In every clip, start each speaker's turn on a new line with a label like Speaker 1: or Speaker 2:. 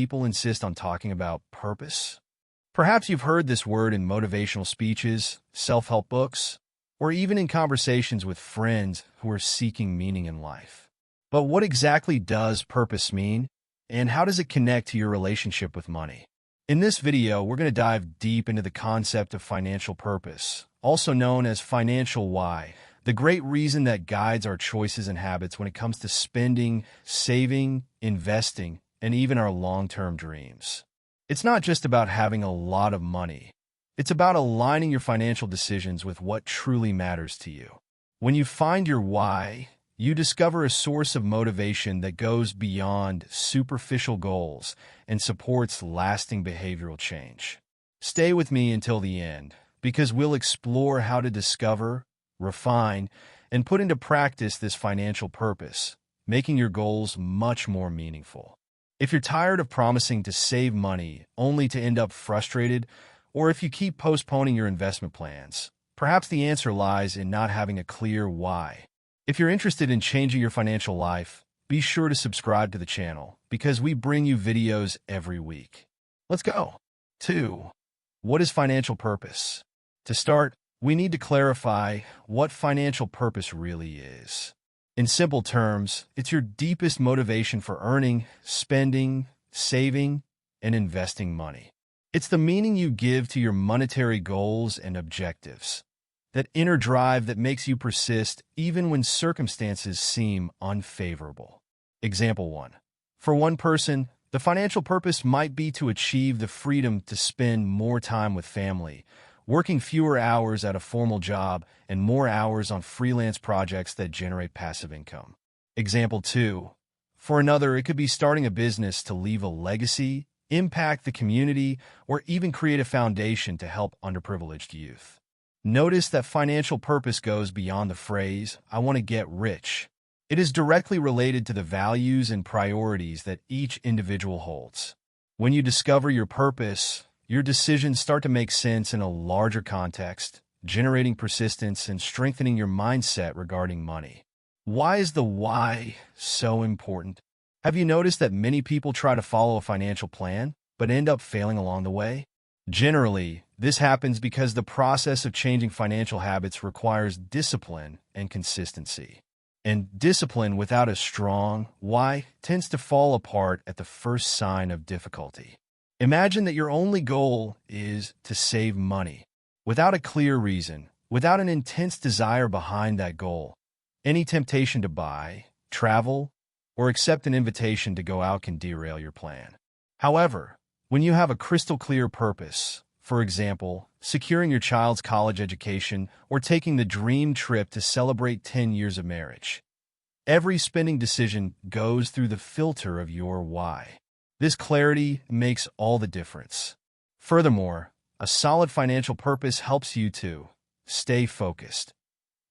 Speaker 1: People insist on talking about purpose. Perhaps you've heard this word in motivational speeches, self-help books, or even in conversations with friends who are seeking meaning in life. But what exactly does purpose mean, and how does it connect to your relationship with money? In this video, we're going to dive deep into the concept of financial purpose, also known as financial why, the great reason that guides our choices and habits when it comes to spending, saving, investing, and even our long-term dreams. It's not just about having a lot of money. It's about aligning your financial decisions with what truly matters to you. When you find your why, you discover a source of motivation that goes beyond superficial goals and supports lasting behavioral change. Stay with me until the end, because we'll explore how to discover, refine, and put into practice this financial purpose, making your goals much more meaningful. If you're tired of promising to save money only to end up frustrated, or if you keep postponing your investment plans, perhaps the answer lies in not having a clear why. If you're interested in changing your financial life, be sure to subscribe to the channel because we bring you videos every week. Let's go. 2. What is financial purpose? To start, we need to clarify what financial purpose really is. In simple terms, it's your deepest motivation for earning, spending, saving, and investing money. It's the meaning you give to your monetary goals and objectives. That inner drive that makes you persist even when circumstances seem unfavorable. Example 1. For one person, the financial purpose might be to achieve the freedom to spend more time with family, working fewer hours at a formal job and more hours on freelance projects that generate passive income. Example 2. For another, it could be starting a business to leave a legacy, impact the community, or even create a foundation to help underprivileged youth. Notice that financial purpose goes beyond the phrase, "I want to get rich." It is directly related to the values and priorities that each individual holds. When you discover your purpose, your decisions start to make sense in a larger context, generating persistence and strengthening your mindset regarding money. Why is the why so important? Have you noticed that many people try to follow a financial plan, but end up failing along the way? Generally, this happens because the process of changing financial habits requires discipline and consistency. And discipline without a strong why tends to fall apart at the first sign of difficulty. Imagine that your only goal is to save money. Without a clear reason, without an intense desire behind that goal, any temptation to buy, travel, or accept an invitation to go out can derail your plan. However, when you have a crystal clear purpose, for example, securing your child's college education or taking the dream trip to celebrate 10 years of marriage, every spending decision goes through the filter of your why. This clarity makes all the difference. Furthermore, a solid financial purpose helps you to stay focused.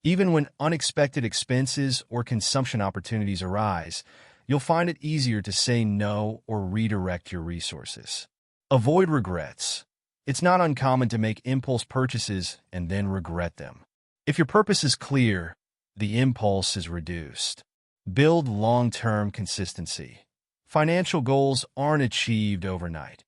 Speaker 1: Even when unexpected expenses or consumption opportunities arise, you'll find it easier to say no or redirect your resources. Avoid regrets. It's not uncommon to make impulse purchases and then regret them. If your purpose is clear, the impulse is reduced. Build long-term consistency. Financial goals aren't achieved overnight.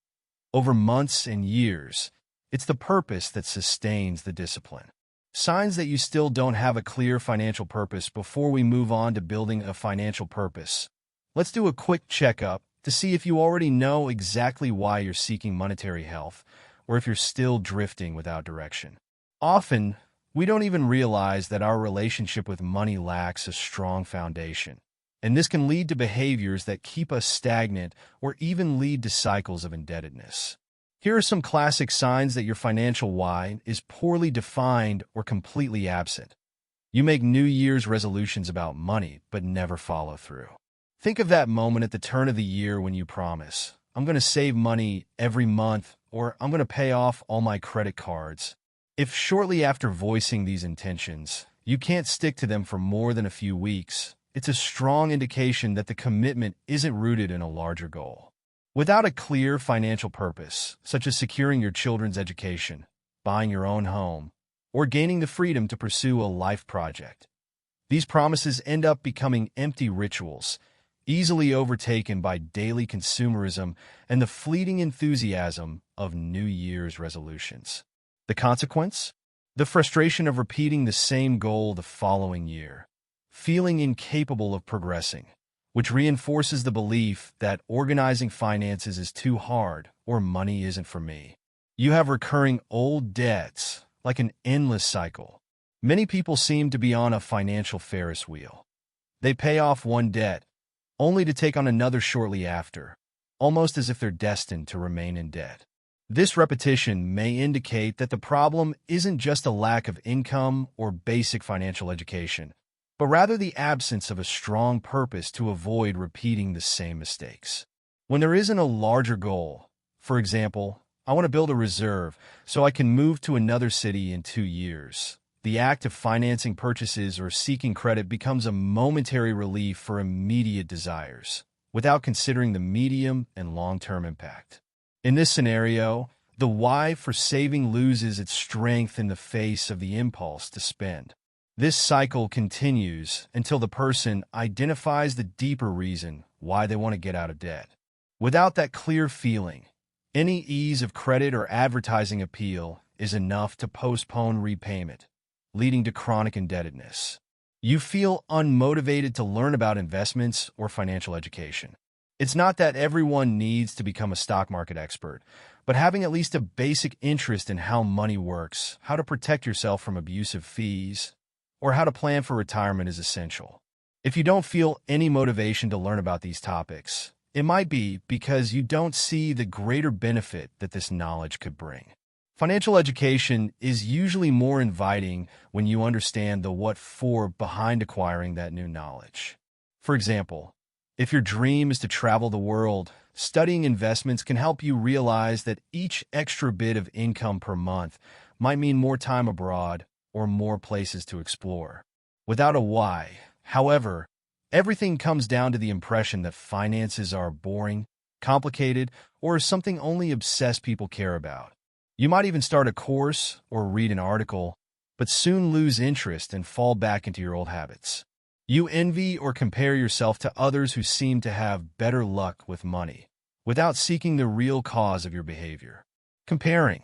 Speaker 1: Over months and years, it's the purpose that sustains the discipline. Signs that you still don't have a clear financial purpose before we move on to building a financial purpose. Let's do a quick checkup to see if you already know exactly why you're seeking monetary health, or if you're still drifting without direction. Often, we don't even realize that our relationship with money lacks a strong foundation, and this can lead to behaviors that keep us stagnant or even lead to cycles of indebtedness. Here are some classic signs that your financial why is poorly defined or completely absent. You make New Year's resolutions about money, but never follow through. Think of that moment at the turn of the year when you promise, "I'm going to save money every month," or "I'm going to pay off all my credit cards." If shortly after voicing these intentions, you can't stick to them for more than a few weeks, it's a strong indication that the commitment isn't rooted in a larger goal. Without a clear financial purpose, such as securing your children's education, buying your own home, or gaining the freedom to pursue a life project, these promises end up becoming empty rituals, easily overtaken by daily consumerism and the fleeting enthusiasm of New Year's resolutions. The consequence? The frustration of repeating the same goal the following year, feeling incapable of progressing, which reinforces the belief that organizing finances is too hard or money isn't for me. You have recurring old debts, like an endless cycle. Many people seem to be on a financial Ferris wheel. They pay off one debt, only to take on another shortly after, almost as if they're destined to remain in debt. This repetition may indicate that the problem isn't just a lack of income or basic financial education, but rather the absence of a strong purpose to avoid repeating the same mistakes. When there isn't a larger goal, for example, I want to build a reserve so I can move to another city in 2 years, the act of financing purchases or seeking credit becomes a momentary relief for immediate desires, without considering the medium and long-term impact. In this scenario, the why for saving loses its strength in the face of the impulse to spend. This cycle continues until the person identifies the deeper reason why they want to get out of debt. Without that clear feeling, any ease of credit or advertising appeal is enough to postpone repayment, leading to chronic indebtedness. You feel unmotivated to learn about investments or financial education. It's not that everyone needs to become a stock market expert, but having at least a basic interest in how money works, how to protect yourself from abusive fees, or how to plan for retirement is essential. If you don't feel any motivation to learn about these topics, it might be because you don't see the greater benefit that this knowledge could bring. Financial education is usually more inviting when you understand the what for behind acquiring that new knowledge. For example, if your dream is to travel the world, studying investments can help you realize that each extra bit of income per month might mean more time abroad or more places to explore. Without a why, however, everything comes down to the impression that finances are boring, complicated, or something only obsessed people care about. You might even start a course or read an article, but soon lose interest and fall back into your old habits. You envy or compare yourself to others who seem to have better luck with money, without seeking the real cause of your behavior. Comparing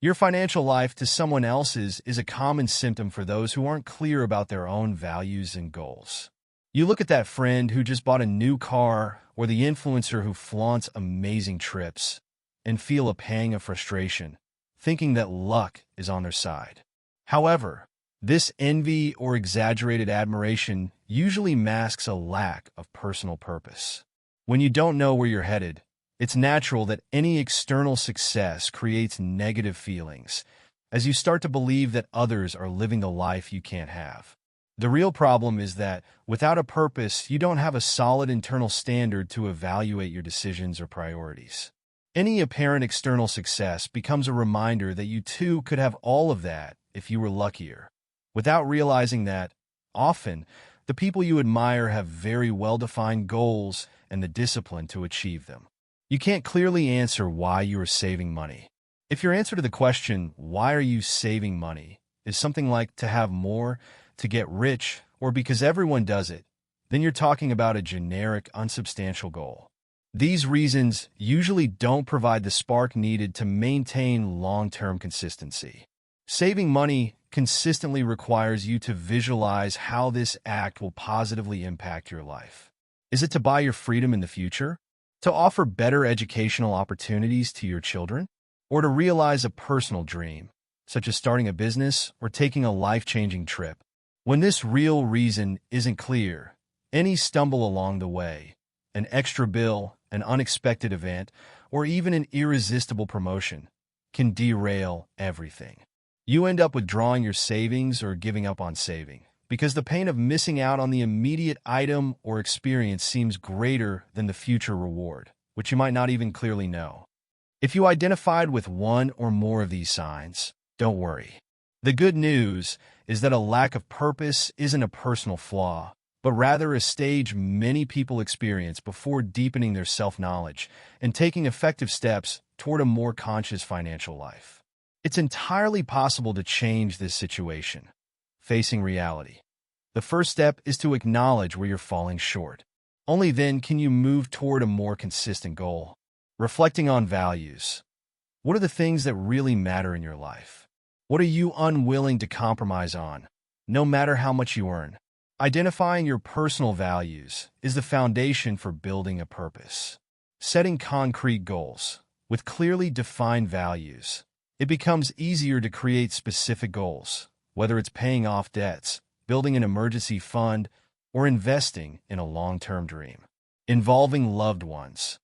Speaker 1: your financial life to someone else's is a common symptom for those who aren't clear about their own values and goals. You look at that friend who just bought a new car or the influencer who flaunts amazing trips and feel a pang of frustration, thinking that luck is on their side. However, this envy or exaggerated admiration usually masks a lack of personal purpose. When you don't know where you're headed, it's natural that any external success creates negative feelings, as you start to believe that others are living the life you can't have. The real problem is that, without a purpose, you don't have a solid internal standard to evaluate your decisions or priorities. Any apparent external success becomes a reminder that you too could have all of that if you were luckier, without realizing that, often, the people you admire have very well-defined goals and the discipline to achieve them. You can't clearly answer why you are saving money. If your answer to the question, why are you saving money, is something like to have more, to get rich, or because everyone does it, then you're talking about a generic, unsubstantial goal. These reasons usually don't provide the spark needed to maintain long-term consistency. Saving money consistently requires you to visualize how this act will positively impact your life. Is it to buy your freedom in the future? To offer better educational opportunities to your children? Or to realize a personal dream, such as starting a business or taking a life-changing trip? When this real reason isn't clear, any stumble along the way, an extra bill, an unexpected event, or even an irresistible promotion, can derail everything. You end up withdrawing your savings or giving up on saving, because the pain of missing out on the immediate item or experience seems greater than the future reward, which you might not even clearly know. If you identified with one or more of these signs, don't worry. The good news is that a lack of purpose isn't a personal flaw, but rather a stage many people experience before deepening their self-knowledge and taking effective steps toward a more conscious financial life. It's entirely possible to change this situation. Facing reality. The first step is to acknowledge where you're falling short. Only then can you move toward a more consistent goal. Reflecting on values. What are the things that really matter in your life? What are you unwilling to compromise on, no matter how much you earn? Identifying your personal values is the foundation for building a purpose. Setting concrete goals. With clearly defined values, it becomes easier to create specific goals, whether it's paying off debts, building an emergency fund, or investing in a long-term dream. Involving loved ones.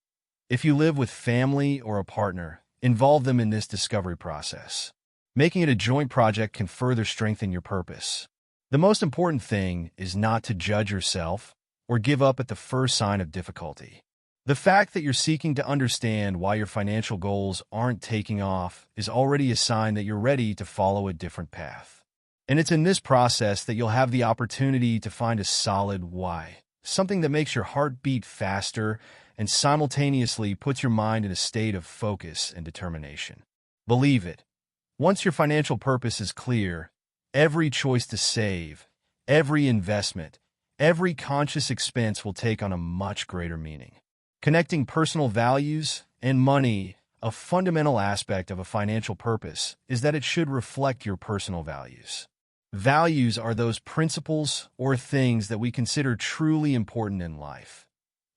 Speaker 1: If you live with family or a partner, involve them in this discovery process. Making it a joint project can further strengthen your purpose. The most important thing is not to judge yourself or give up at the first sign of difficulty. The fact that you're seeking to understand why your financial goals aren't taking off is already a sign that you're ready to follow a different path. And it's in this process that you'll have the opportunity to find a solid why, something that makes your heart beat faster and simultaneously puts your mind in a state of focus and determination. Believe it, once your financial purpose is clear, every choice to save, every investment, every conscious expense will take on a much greater meaning. Connecting personal values and money, a fundamental aspect of a financial purpose, is that it should reflect your personal values. Values are those principles or things that we consider truly important in life.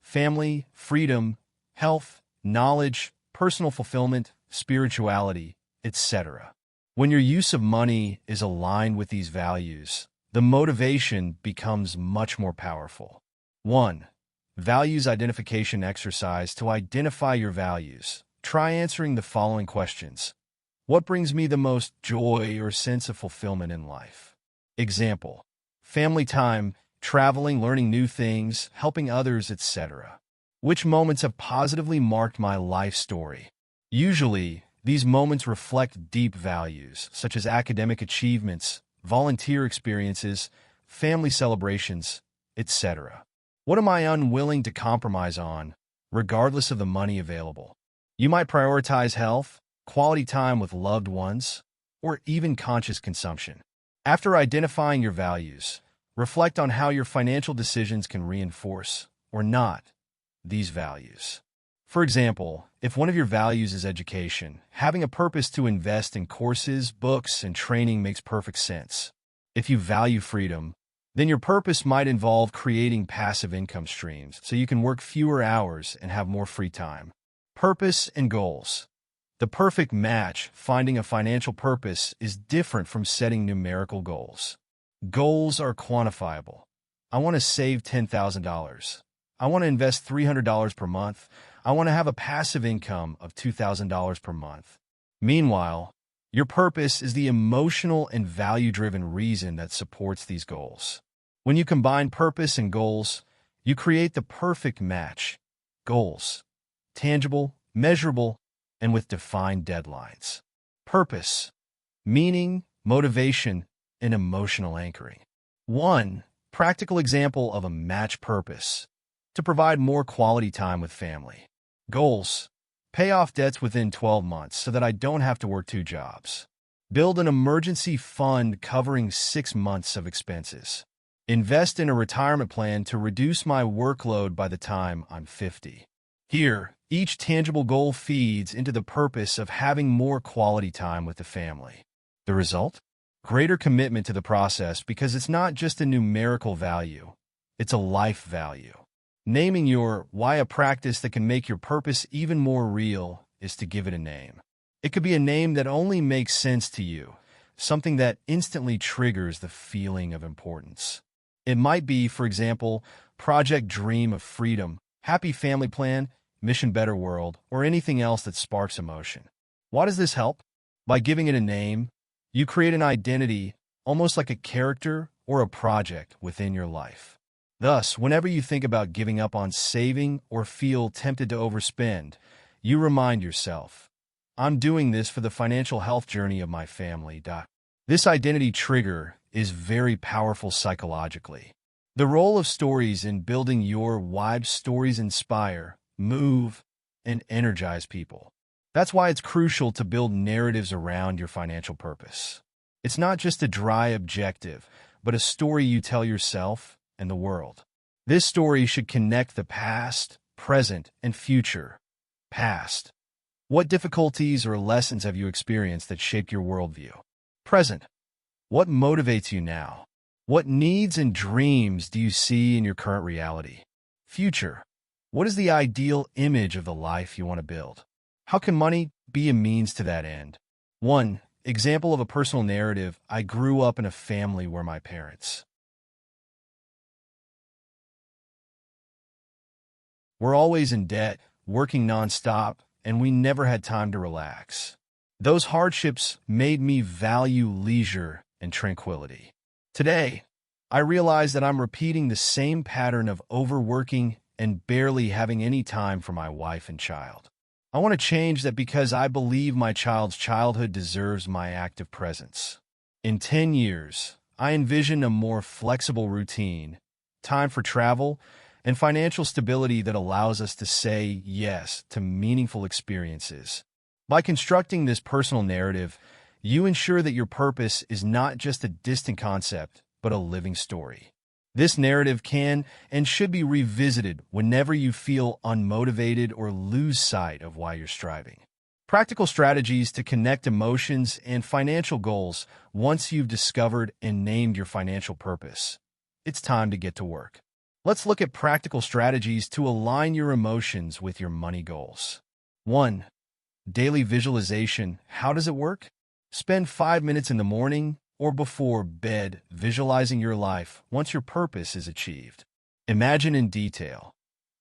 Speaker 1: Family, freedom, health, knowledge, personal fulfillment, spirituality, etc. When your use of money is aligned with these values, the motivation becomes much more powerful. 1. Values identification exercise. To identify your values, try answering the following questions. What brings me the most joy or sense of fulfillment in life? Example: family time, traveling, learning new things, helping others, etc. Which moments have positively marked my life story? Usually, these moments reflect deep values, such as academic achievements, volunteer experiences, family celebrations, etc. What am I unwilling to compromise on, regardless of the money available? You might prioritize health, quality time with loved ones, or even conscious consumption. After identifying your values, reflect on how your financial decisions can reinforce, or not, these values. For example, if one of your values is education, having a purpose to invest in courses, books, and training makes perfect sense. If you value freedom, then your purpose might involve creating passive income streams so you can work fewer hours and have more free time. Purpose and goals. The perfect match. Finding a financial purpose is different from setting numerical goals. Goals are quantifiable. I want to save $10,000. I want to invest $300 per month. I want to have a passive income of $2,000 per month. Meanwhile, your purpose is the emotional and value-driven reason that supports these goals. When you combine purpose and goals, you create the perfect match. Goals: tangible, measurable, and with defined deadlines. Purpose: meaning, motivation, and emotional anchoring. 1. Practical example of a match purpose: to provide more quality time with family. Goals: pay off debts within 12 months so that I don't have to work 2 jobs. Build an emergency fund covering 6 months of expenses. Invest in a retirement plan to reduce my workload by the time I'm 50. Here, each tangible goal feeds into the purpose of having more quality time with the family. The result? Greater commitment to the process because it's not just a numerical value, it's a life value. Naming your why a practice that can make your purpose even more real is to give it a name. It could be a name that only makes sense to you, something that instantly triggers the feeling of importance. It might be, for example, Project Dream of Freedom, Happy Family Plan, Mission Better World, or anything else that sparks emotion. Why does this help? By giving it a name, you create an identity, almost like a character or a project within your life. Thus, whenever you think about giving up on saving or feel tempted to overspend, you remind yourself, I'm doing this for the financial health journey of my family. This identity trigger is very powerful psychologically. The role of stories in building your why. Stories inspire, move, and energize people. That's why it's crucial to build narratives around your financial purpose. It's not just a dry objective, but a story you tell yourself and the world. This story should connect the past, present, and future. Past. What difficulties or lessons have you experienced that shaped your worldview? Present. What motivates you now? What needs and dreams do you see in your current reality? Future. What is the ideal image of the life you want to build? How can money be a means to that end? 1. Example of a personal narrative. I grew up in a family where my parents were always in debt, working nonstop, and we never had time to relax. Those hardships made me value leisure and tranquility. Today, I realize that I'm repeating the same pattern of overworking and barely having any time for my wife and child. I want to change that because I believe my child's childhood deserves my active presence. In 10 years, I envision a more flexible routine, time for travel, and financial stability that allows us to say yes to meaningful experiences. By constructing this personal narrative, you ensure that your purpose is not just a distant concept, but a living story. This narrative can and should be revisited whenever you feel unmotivated or lose sight of why you're striving. Practical strategies to connect emotions and financial goals. Once you've discovered and named your financial purpose, it's time to get to work. Let's look at practical strategies to align your emotions with your money goals. 1. Daily visualization. How does it work? Spend 5 minutes in the morning or before bed visualizing your life once your purpose is achieved. Imagine in detail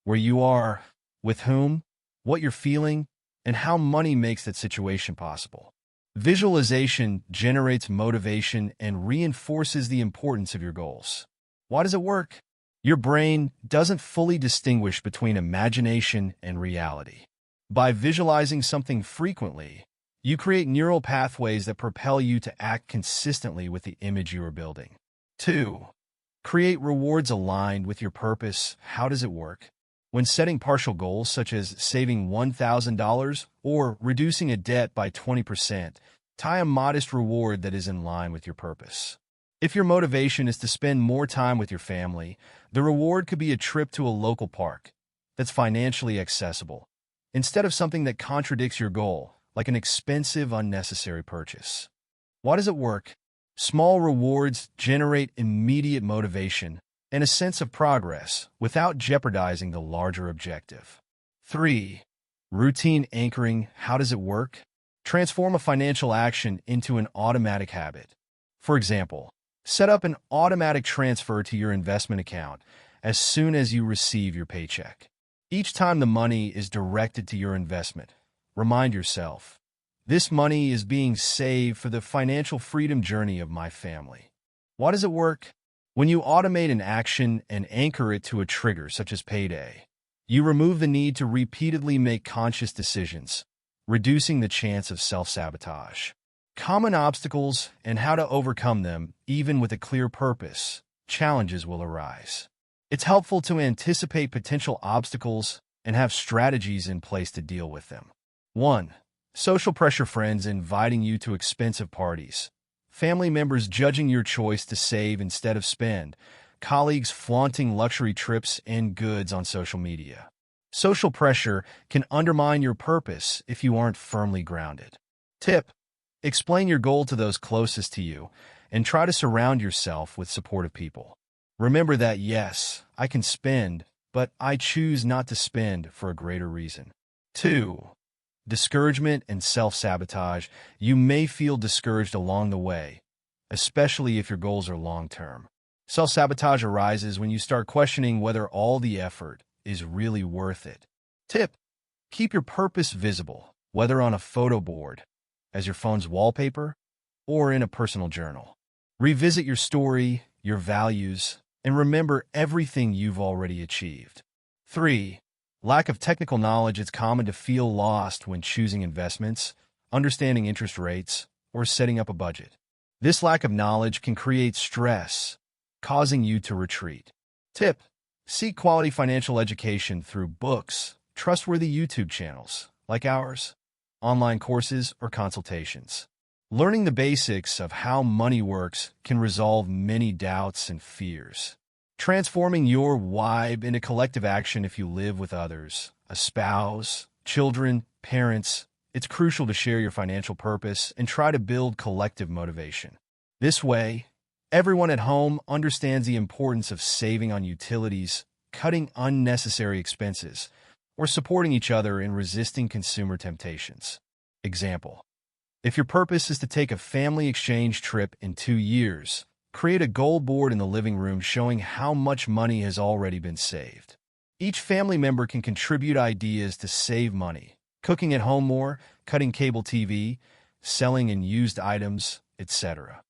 Speaker 1: where you are, with whom, what you're feeling, and how money makes that situation possible. Visualization generates motivation and reinforces the importance of your goals. Why does it work? Your brain doesn't fully distinguish between imagination and reality. By visualizing something frequently, you create neural pathways that propel you to act consistently with the image you are building. 2. Create rewards aligned with your purpose. How does it work? When setting partial goals such as saving $1,000 or reducing a debt by 20%, tie a modest reward that is in line with your purpose. If your motivation is to spend more time with your family, the reward could be a trip to a local park that's financially accessible, instead of something that contradicts your goal, like an expensive, unnecessary purchase. Why does it work? Small rewards generate immediate motivation and a sense of progress without jeopardizing the larger objective. 3. Routine anchoring. How does it work? Transform a financial action into an automatic habit. For example, set up an automatic transfer to your investment account as soon as you receive your paycheck. Each time the money is directed to your investment, remind yourself, this money is being saved for the financial freedom journey of my family. Why does it work? When you automate an action and anchor it to a trigger such as payday, you remove the need to repeatedly make conscious decisions, reducing the chance of self-sabotage. Common obstacles and how to overcome them. Even with a clear purpose, challenges will arise. It's helpful to anticipate potential obstacles and have strategies in place to deal with them. 1. Social pressure. Friends inviting you to expensive parties, family members judging your choice to save instead of spend, colleagues flaunting luxury trips and goods on social media. Social pressure can undermine your purpose if you aren't firmly grounded. Tip: explain your goal to those closest to you and try to surround yourself with supportive people. Remember that yes, I can spend, but I choose not to spend for a greater reason. 2. Discouragement and self-sabotage. You may feel discouraged along the way, especially if your goals are long-term. Self-sabotage arises when you start questioning whether all the effort is really worth it. Tip: keep your purpose visible, whether on a photo board, as your phone's wallpaper, or in a personal journal. Revisit your story, your values, and remember everything you've already achieved. 3. Lack of technical knowledge. It's common to feel lost when choosing investments, understanding interest rates, or setting up a budget. This lack of knowledge can create stress, causing you to retreat. Tip: seek quality financial education through books, trustworthy YouTube channels like ours, online courses, or consultations. Learning the basics of how money works can resolve many doubts and fears, transforming your why into collective action. If you live with others, a spouse, children, parents, it's crucial to share your financial purpose and try to build collective motivation. This way, everyone at home understands the importance of saving on utilities, cutting unnecessary expenses, or supporting each other in resisting consumer temptations. Example: if your purpose is to take a family exchange trip in 2 years, create a goal board in the living room showing how much money has already been saved. Each family member can contribute ideas to save money: cooking at home more, cutting cable TV, selling unused items, etc.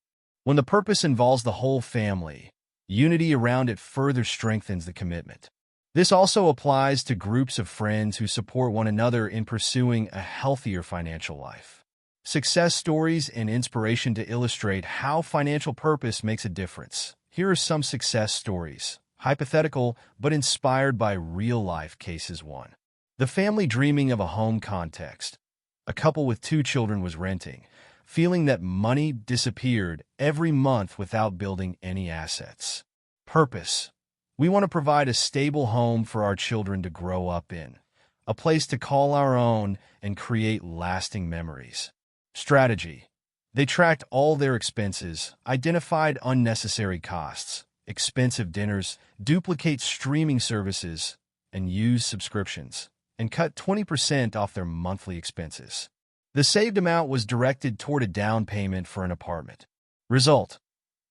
Speaker 1: When the purpose involves the whole family, unity around it further strengthens the commitment. This also applies to groups of friends who support one another in pursuing a healthier financial life. Success stories and inspiration to illustrate how financial purpose makes a difference. Here are some success stories, hypothetical but inspired by real-life cases. 1. The family dreaming of a home context. A couple with 2 children was renting, feeling that money disappeared every month without building any assets. Purpose: we want to provide a stable home for our children to grow up in, a place to call our own and create lasting memories. Strategy: they tracked all their expenses, identified unnecessary costs, expensive dinners, duplicate streaming services, and used subscriptions, and cut 20% off their monthly expenses. The saved amount was directed toward a down payment for an apartment. Result: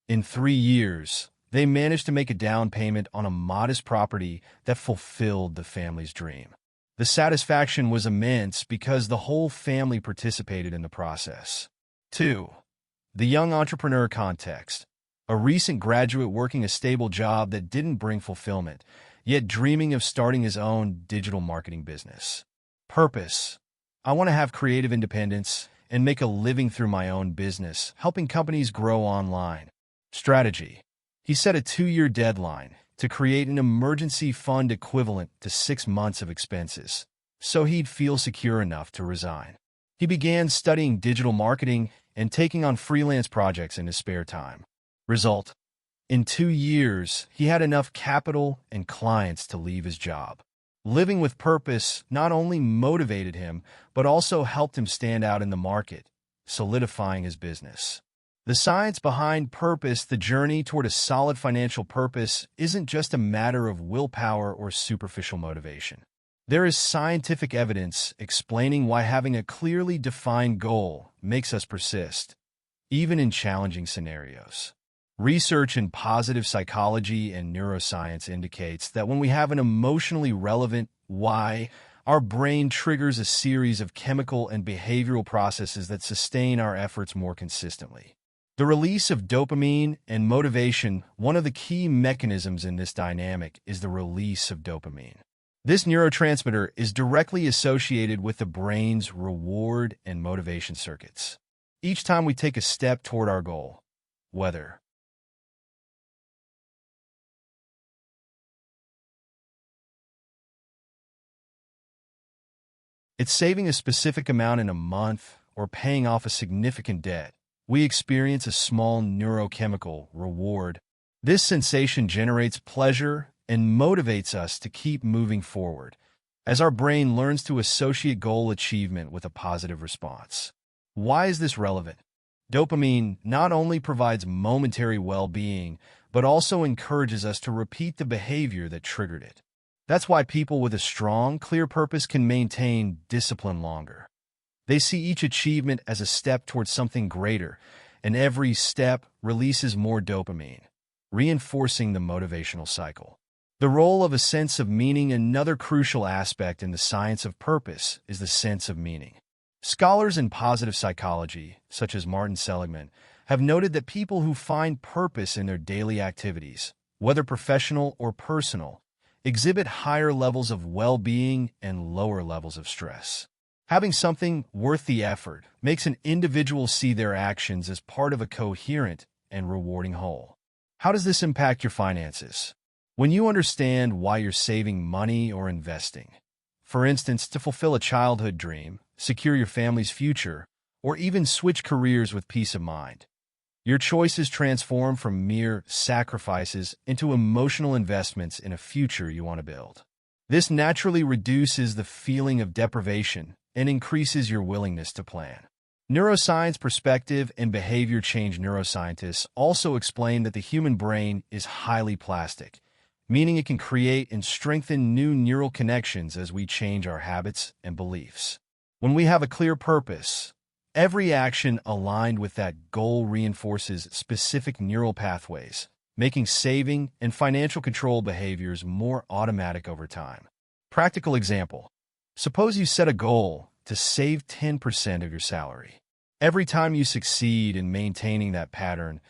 Speaker 1: in 3 years, they managed to make a down payment on a modest property that fulfilled the family's dream. The satisfaction was immense because the whole family participated in the process. 2. The young entrepreneur context. A recent graduate working a stable job that didn't bring fulfillment, yet dreaming of starting his own digital marketing business. Purpose: I want to have creative independence and make a living through my own business, helping companies grow online. Strategy: he set a 2-year deadline to create an emergency fund equivalent to 6 months of expenses, so he'd feel secure enough to resign. He began studying digital marketing and taking on freelance projects in his spare time. Result: in 2 years, he had enough capital and clients to leave his job. Living with purpose not only motivated him, but also helped him stand out in the market, solidifying his business. The science behind purpose. The journey toward a solid financial purpose isn't just a matter of willpower or superficial motivation. There is scientific evidence explaining why having a clearly defined goal makes us persist, even in challenging scenarios. Research in positive psychology and neuroscience indicates that when we have an emotionally relevant why, our brain triggers a series of chemical and behavioral processes that sustain our efforts more consistently. The release of dopamine and motivation. One of the key mechanisms in this dynamic is the release of dopamine. This neurotransmitter is directly associated with the brain's reward and motivation circuits. Each time we take a step toward our goal, whether it's saving a specific amount in a month or paying off a significant debt, we experience a small neurochemical reward. This sensation generates pleasure and motivates us to keep moving forward, as our brain learns to associate goal achievement with a positive response. Why is this relevant? Dopamine not only provides momentary well-being, but also encourages us to repeat the behavior that triggered it. That's why people with a strong, clear purpose can maintain discipline longer. They see each achievement as a step towards something greater, and every step releases more dopamine, reinforcing the motivational cycle. The role of a sense of meaning. Another crucial aspect in the science of purpose is the sense of meaning. Scholars in positive psychology, such as Martin Seligman, have noted that people who find purpose in their daily activities, whether professional or personal, exhibit higher levels of well-being and lower levels of stress. Having something worth the effort makes an individual see their actions as part of a coherent and rewarding whole. How does this impact your finances? When you understand why you're saving money or investing, for instance, to fulfill a childhood dream, secure your family's future, or even switch careers with peace of mind. Your choices transform from mere sacrifices into emotional investments in a future you want to build. This naturally reduces the feeling of deprivation and increases your willingness to plan. Neuroscience perspective and behavior change neuroscientists also explain that the human brain is highly plastic, meaning it can create and strengthen new neural connections as we change our habits and beliefs. When we have a clear purpose, every action aligned with that goal reinforces specific neural pathways, making saving and financial control behaviors more automatic over time. Practical example. Suppose you set a goal to save 10% of your salary. Every time you succeed in maintaining that pattern,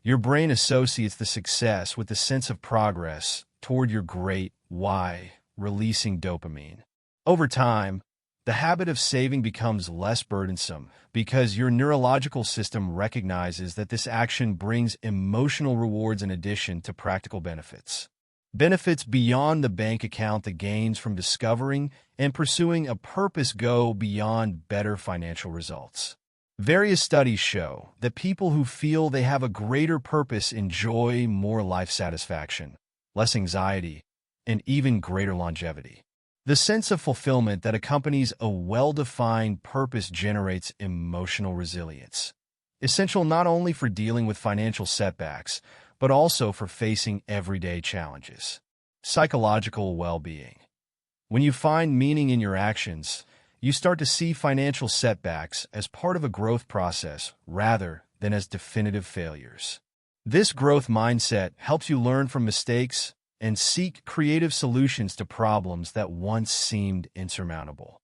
Speaker 1: your brain associates the success with the sense of progress toward your great why, releasing dopamine. Over time, the habit of saving becomes less burdensome because your neurological system recognizes that this action brings emotional rewards in addition to practical benefits. Benefits beyond the bank account. The gains from discovering and pursuing a purpose go beyond better financial results. Various studies show that people who feel they have a greater purpose enjoy more life satisfaction, less anxiety, and even greater longevity. The sense of fulfillment that accompanies a well-defined purpose generates emotional resilience, essential not only for dealing with financial setbacks, but also for facing everyday challenges. Psychological well-being. When you find meaning in your actions, you start to see financial setbacks as part of a growth process rather than as definitive failures. This growth mindset helps you learn from mistakes and seek creative solutions to problems that once seemed insurmountable.